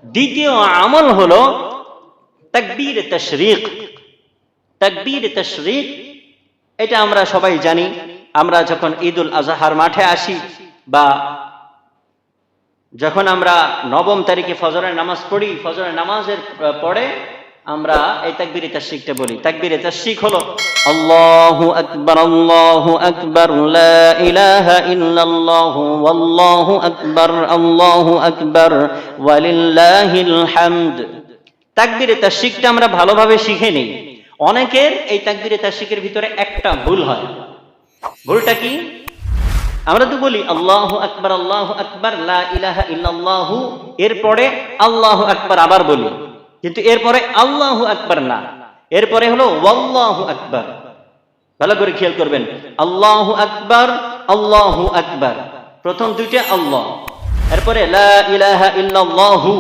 দ্বিতীয় আমল হলো তাকবীর তাশরীক। তাকবীর তাশরীক এটা আমরা সবাই জানি। আমরা যখন ঈদুল আজহার মাঠে আসি বা যখন আমরা ৯ম তারিখে ফজরের নামাজ পড়ি, ফজরের নামাজের পরে আমরা এই তাকবীরে তাশরীকটা বলি। তাকবীরে তাশরীক হলো আল্লাহু আকবার, আল্লাহু আকবার, লা ইলাহা ইল্লাল্লাহু ওয়াল্লাহু আকবার ওয়ালিল্লাহিল হামদ। তাকবীরে তাশরীকটা আমরা ভালোভাবে শিখে নিই। অনেকের এই তাকবীরে তাশরীকের ভিতরে একটা ভুল হয়। ভুলটা কি? আমরা তো বলি আল্লাহু আকবার, লা ইলাহা ইল্লাল্লাহু, এরপরে আল্লাহু আকবার আবার বলি, কিন্তু এরপরে আল্লাহু আকবার না, এরপরে হলো ওয়াল্লাহু আকবার। ভালো করে খেয়াল করবেন, আল্লাহু আকবার, আল্লাহু আকবার, প্রথম দুইটা আল্লাহ, এরপরে লা ইলাহা ইল্লাল্লাহু,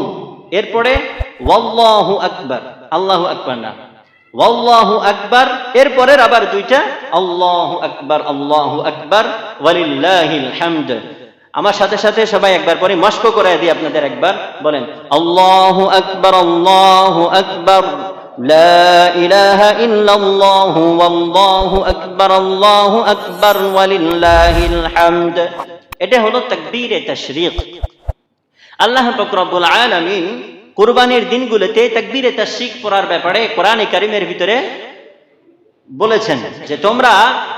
এরপরে ওয়াল্লাহু আকবার, আল্লাহু আকবার না, ওয়াল্লাহু আকবার, এরপরের আবার দুইটা আল্লাহু আকবার ওয়ালিল্লাহিল হামদ। আমার সাথে সাথে সবাই একবার পরে মস্ক করে দিই আপনাদের, একবার বলেন আল্লাহু আকবার, আল্লাহু আকবার, লা ইলাহা ইল্লাল্লাহু ওয়াল্লাহু আকবার ওয়ালিল্লাহিল হামদ। এটা হলো তাকবীরে তাশরীক। আল্লাহ পাক রব্বুল আলামিন কুরবানির দিনগুলোতে তাকবীরে তাশরীক পড়ার ব্যাপারে কোরআনে কারীমের ভিতরে বলেছেন যে তোমরা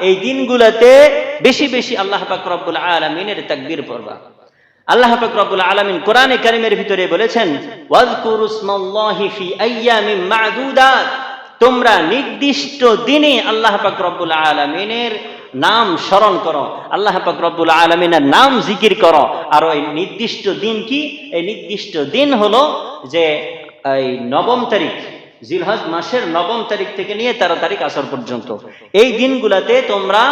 এই দিনগুলোতে বেশি বেশি আল্লাহ পাক রব্বুল আলামিনের তাকবীর পড়বা। আল্লাহ পাক রব্বুল আলামিন কোরআনে কারীমের ভিতরে বলেছেন ওয়াজকুরুসমাল্লাহি ফি আইয়ামিন মা'দুদাত, তোমরা নির্দিষ্ট দিনে আল্লাহ পাক রব্বুল আলামিনের নাম স্মরণ করো, আল্লাহ পাক রব্বুল আলামিনের নাম জিকির করো। আর ওই নির্দিষ্ট দিন কি? এই নির্দিষ্ট দিন হলো যে এই ৯ম তারিখ, জিলহজ মাসের ৯ম তারিখ থেকে নিয়ে ১৩ তারিখ আসর পর্যন্ত, এই দিনগুলোতে তোমরা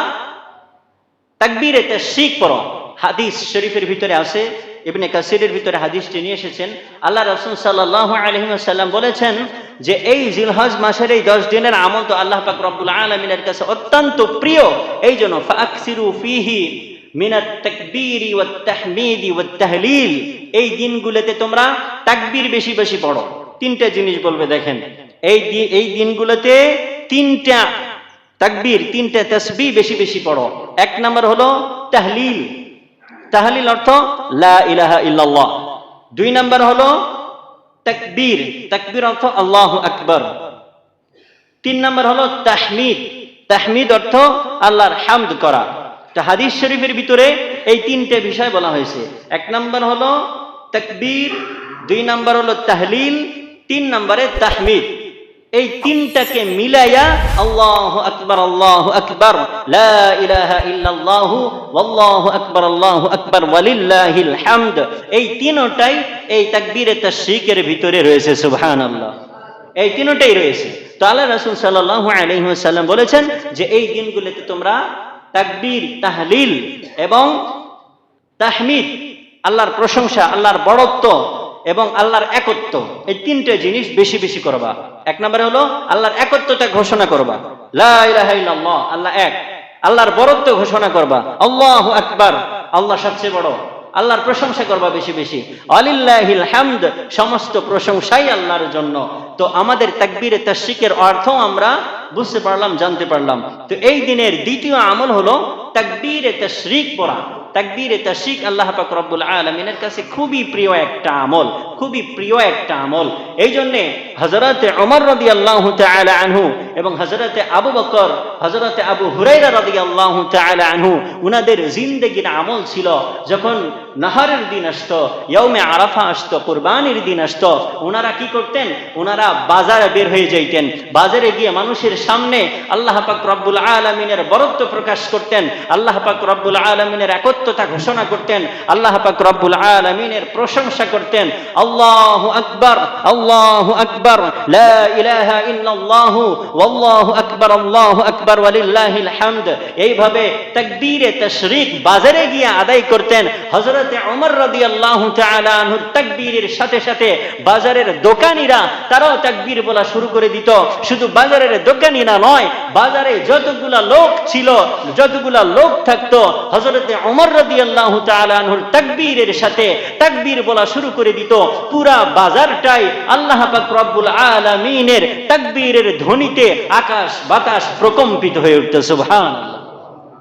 তাকবীরে তাশরীক পড়ো। হাদিস শরীফের ভিতরে আছে, ইবনে কাসিরের ভিতরে হাদিসটি নিয়ে এসেছেন। আল্লাহ রাসূল সাল্লাল্লাহু আলাইহি ওয়াসাল্লাম বলেছেন যে এই জিলহজ মাসের এই ১০ দিনের আমল তো আল্লাহ পাক রব্বুল আলামিনের কাছে অত্যন্ত প্রিয়, এই জন্য ফাকসিরু ফিহি মিনাত তাকবীরি ওয়াত তাহমিদি ওয়াত তাহলিল, এই দিনগুলোতে তোমরা তাকবীর বেশি বেশি পড়ো। তিনটা জিনিস বলবে, দেখেন এই দিনগুলোতে তিনটা তাকবীর, তিনটা তাসবিহ বেশি বেশি পড়ো। এক নাম্বার হলো তাহলিল, তাহলিল অর্থ লা ইলাহা ইল্লাল্লাহ। ২ নাম্বার হলো তাকবীর, তাকবীর অর্থ আল্লাহু আকবার। ৩ নাম্বার হলো তাহমিদ, তাহমিদ অর্থ আল্লাহর হামদ করা। তো হাদিস শরীফের ভিতরে এই তিনটে বিষয় বলা হয়েছে। ১ নাম্বার হলো তাকবীর, ২ নাম্বার হলো তাহলিল, ৩ নম্বরে তাহমিদ। এই তিনটাকে মিলাইয়া আল্লাহু আকবার, লা ইলাহা ইল্লাল্লাহু ওয়াল্লাহু আকবার ওয়ালিল্লাহিল হামদ, এই তিনটাই এই তাকবীরে তাশরীকের ভিতরে রয়েছে। সুবহানাল্লাহ, এই তিনটাই রয়েছে। তো আল্লাহ রাসূল সাল্লাল্লাহু আলাইহি ওয়াসাল্লাম বলেছেন যে এই দিনগুলোতে তোমরা তাকবীর, তাহলিল এবং তাহমিদ, আল্লাহর প্রশংসা, আল্লাহর বড়ত্ব এবং আল্লাহর একত্ব, এই তিনটে জিনিস বেশি বেশি করবা। ১ নম্বরে হলো আল্লাহর একত্বটা ঘোষণা করবা, লা ইলাহা ইল্লাল্লাহ, আল্লাহ এক। আল্লাহর বড়ত্ব ঘোষণা করবা, আল্লাহু আকবার, আল্লাহ সবচেয়ে বড়। আল্লাহর প্রশংসা করবা বেশি বেশি, আলিল্লাহিল হামদ, সমস্ত প্রশংসাই আল্লাহর জন্য। তো আমাদের তাকবীরে তাশরীকের অর্থ আমরা বুঝতে পারলাম, জানতে পারলাম। তো এই দিনের দ্বিতীয় আমল হলো তাকবীরে তাশরীক পড়া। তাকবীরে তাশরীক আল্লাহ পাক রব্বুল আলামিনের কাছে খুবই প্রিয় একটা আমল, খুবই প্রিয় একটা আমল। এই জন্যে হযরতে ওমর রাদিয়াল্লাহু তাআলা আনহু এবং হযরতে আবু বকর, হযরতে আবু হুরায়রা রাদিয়াল্লাহু তাআলা আনহু, উনাদের জিন্দেগির আমল ছিল যখন নাহারের দিন আসতো, ইয়াউমে আরাফা আসতো, কুরবানির দিন আসতো, ওনারা কি করতেন? ওনারা বাজারে বের হয়ে যাইতেন। বাজারে গিয়ে মানুষের সামনে আল্লাহ পাক রব্বুল আলামিনের বরত্ব প্রকাশ করতেন, আল্লাহ পাক রব্বুল আলামিনের একত্বতা ঘোষণা করতেন, আল্লাহ পাক রব্বুল আলামিনের প্রশংসা করতেন। আল্লাহু আকবার, আল্লাহু আকবার, লা ইলাহা ইল্লাল্লাহু ওয়াল্লাহু আকবার ওয়ালিল্লাহিল হামদ, এইভাবে তাকবীরে তাশরীক বাজারে গিয়ে আদায় করতেন। হযরতে ওমর রাদিয়াল্লাহু তাআলা আনহুর তাকবীরের সাথে সাথে বাজারের দোকানীরা তারাও তাকবীর বলা শুরু করে দিত। শুধু বাজারের দোকান কুরবানিরা নয়, বাজারে যতগুলা লোক ছিল, যতগুলা লোক থাকতো, হযরতে ওমর রাদিয়াল্লাহু তাআলা আনহুর তাকবীরের সাথে তাকবীর বলা শুরু করে দিত। পুরা বাজারটাই আল্লাহ পাক রব্বুল আলামিনের তাকবীরের ধ্বনিতে আকাশ বাতাস প্রকম্পিত হয়ে উঠত। সুবহানাল্লাহ।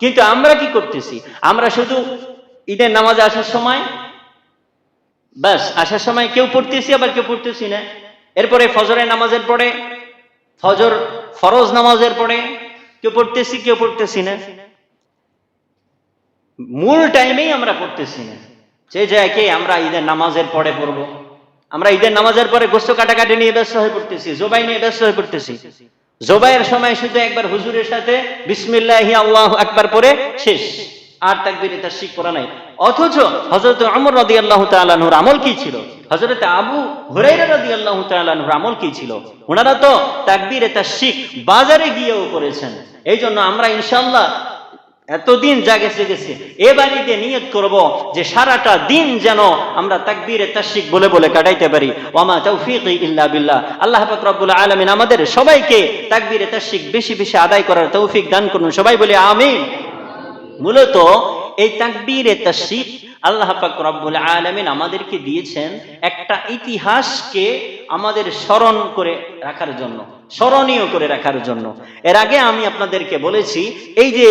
কিন্তু আমরা কি করতেছি? আমরা শুধু ঈদের নামাজে আসার সময়, বাস আসার সময় কেউ পড়তেছি, আবার কেউ পড়তেছি না। এরপরে ফজরের নামাজের পরে, ফজর ফরজ নামাজের পরে কেউ পড়তেছি, কেউ পড়তেছি না। মূল টাইমেই আমরা পড়তেছি না। যে জায়গায় আমরা ঈদের নামাজের পরে পড়ব, আমরা ঈদের নামাজের পরে গোশত কাটাকাটি নিয়ে ব্যস্ত হয়ে পড়তেছি, জবাই নিয়ে ব্যস্ত হয়ে পড়তেছি। জবাইয়ের সময় শুধু একবার হুজুরের সাথে বিসমিল্লাহি আল্লাহু আকবার পড়ে শেষ, আর তাকবীরে তাশরিক করা নাই। অথচ হযরত ওমর রাদিয়াল্লাহু তাআলা আনহুর আমল কি ছিল? হযরত আবু হুরায়রা রাদিয়াল্লাহু তাআলা আনহুর আমল কি ছিল? ওনারা তো তাকবীরে তাশরিক বাজারে গিয়েও করেছেন। এই জন্য আমরা ইনশাআল্লাহ এতদিন যা গেছে গেছে, এ বাড়িতে নিয়ত করব যে সারাটা দিন যেন আমরা তাকবীরে তাশরিক বলে বলে কাটাইতে পারি। ওয়ামা তাওফীকি ইল্লা বিল্লাহ। আল্লাহ পাক রব্বুল আলামিন আমাদের সবাইকে তাকবীরে তাশরিক বেশি বেশি আদায় করার তৌফিক দান করুন। সবাই বলি আমিন। মূলত এই তাকবীরে তাশরিক আল্লাহ পাক রব্বুল আলামিন আমাদেরকে দিয়েছেন একটা ইতিহাসকে আমাদের স্মরণ করে রাখার জন্য, স্মরণীয় করে রাখার জন্য। এর আগে আমি আপনাদেরকে বলেছি, এই যে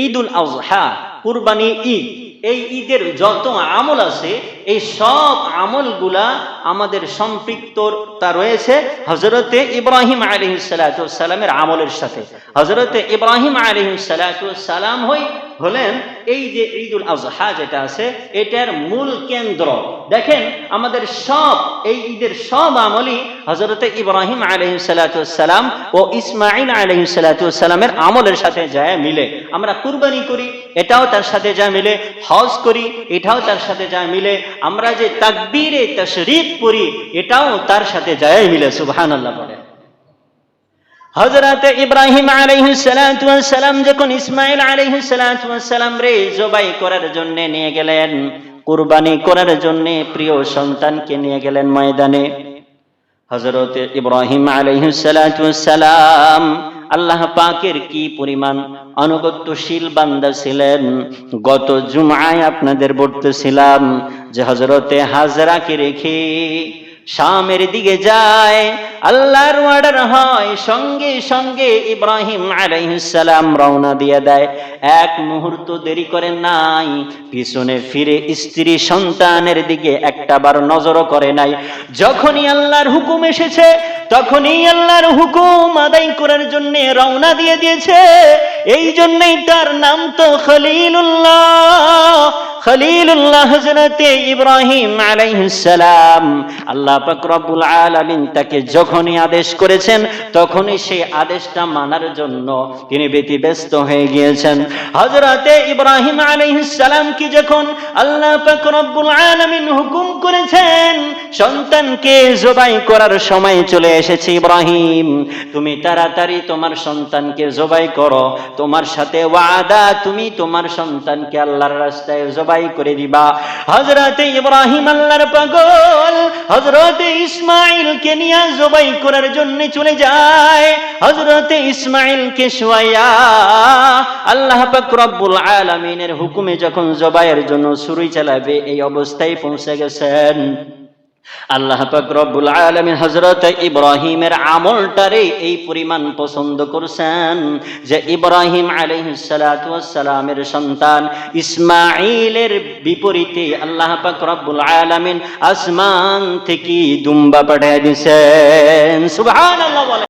ঈদুল আযহা, কুরবানি ঈদ, এই ঈদের যত আমল আছে, এই সব আমলগুলা আমাদের সম্পৃক্ততা রয়েছে হযরতে ইব্রাহিম আলাইহিস সালাতু ওয়াস সালামের আমলের সাথে। হযরতে ইব্রাহিম আলাইহিস সালাতু ওয়াস সালাম হলেন এই যে ঈদুল আযহা যেটা আছে, এটার মূল কেন্দ্র। দেখেন আমাদের সব এই ঈদের সব আমলই হযরতে ইব্রাহিম আলাইহিস সালাতু ওয়াস সালাম ও ইসমাঈল আলাইহিস সালাতু ওয়াস সালামের আমলের সাথে যায় মিলে। আমরা কুরবানি করি, এটাও তার সাথে যায় মিলে। হজ করি, এটাও তার সাথে যায় মিলে। আমরা যে তাকবীরে তাশরিক পড়ি, এটাও তার সাথে যায় মিলে। সুবহানাল্লাহ বলেন। হযরত ইব্রাহিম আলাইহিস সালাতু ওয়াস সালাম যখন ইসমাঈল আলাইহিস সালাতু ওয়াস সালাম রে জবাই করার জন্য নিয়ে গেলেন, কুরবানি করার জন্য প্রিয় সন্তানকে নিয়ে গেলেন ময়দানে, হযরত ইব্রাহিম আলাইহিস সালাতু ওয়াস সালাম আল্লাহ পাকের কি পরিমাণ আনুগত্যশীল বান্দা ছিলেন। গত জুমআয় আপনাদের বলতেছিলাম যে হযরতে হাজরাকে রেখে শামের দিকে যায়, আল্লাহর অর্ডার হয়, সঙ্গে সঙ্গে ইব্রাহিম আলাইহিস সালাম রওনা দিয়ে দেয়। এক মুহূর্ত দেরি করেন নাই, পিছনে ফিরে স্ত্রী সন্তানের দিকে একটাবার নজরও করে নাই। যখনই আল্লাহর হুকুম এসেছে, তখনই আল্লাহর হুকুম আদায় করার জন্য রওনা দিয়ে দিয়েছে। এই জন্যই তার নাম তো খলিলুল্লাহ। খলিলুল্লাহ হযরতে ইব্রাহিম আলাইহিস সালাম। আল্লাহ পাক রব্বুল আলামিন তাকে যখনই আদেশ করেছেন, তখনই সেই আদেশটা মানার জন্য তিনি ব্যতিব্যস্ত হয়ে গিয়েছেন। হযরতে ইব্রাহিম আলাইহিস সালাম কি যখন আল্লাহ পাক রব্বুল আলামিন হুকুম করেছেন সন্তানকে জবাই করার সময় চলে এসেছে, ইব্রাহিম তুমি তাড়াতাড়ি তোমার সন্তানকে জবাই করো, তোমার সাথে ওয়াদা, তুমি তোমার সন্তানকে আল্লাহর রাস্তায় জবাই করে দিবা। হযরতে ইব্রাহিম আল্লাহর পাগল হযরতে ইসমাঈলকে নিয়ে জবাই করার জন্য চলে যায়। হযরতে ইসমাঈলকে শুয়াইয়া আল্লাহ পাক রব্বুল আলামিনের হুকুমে যখন জবাইয়ের জন্য ছুরি চালাবে, এই অবস্থায় পৌঁছে গেছেন। আল্লাহ পাক রব্বুল আলামিন হযরত ইব্রাহিমের আমলটারে এই পরিমাণ পছন্দ করেছেন যে ইব্রাহিম আলাইহিস সালাতু ওয়াস সালামের সন্তান ইসমাঈলের বিপরীতে আল্লাহ পাক রব্বুল আলামিন আসমান থেকে দুম্বা পাঠিয়ে দিয়েছেন। সুবহানাল্লাহ।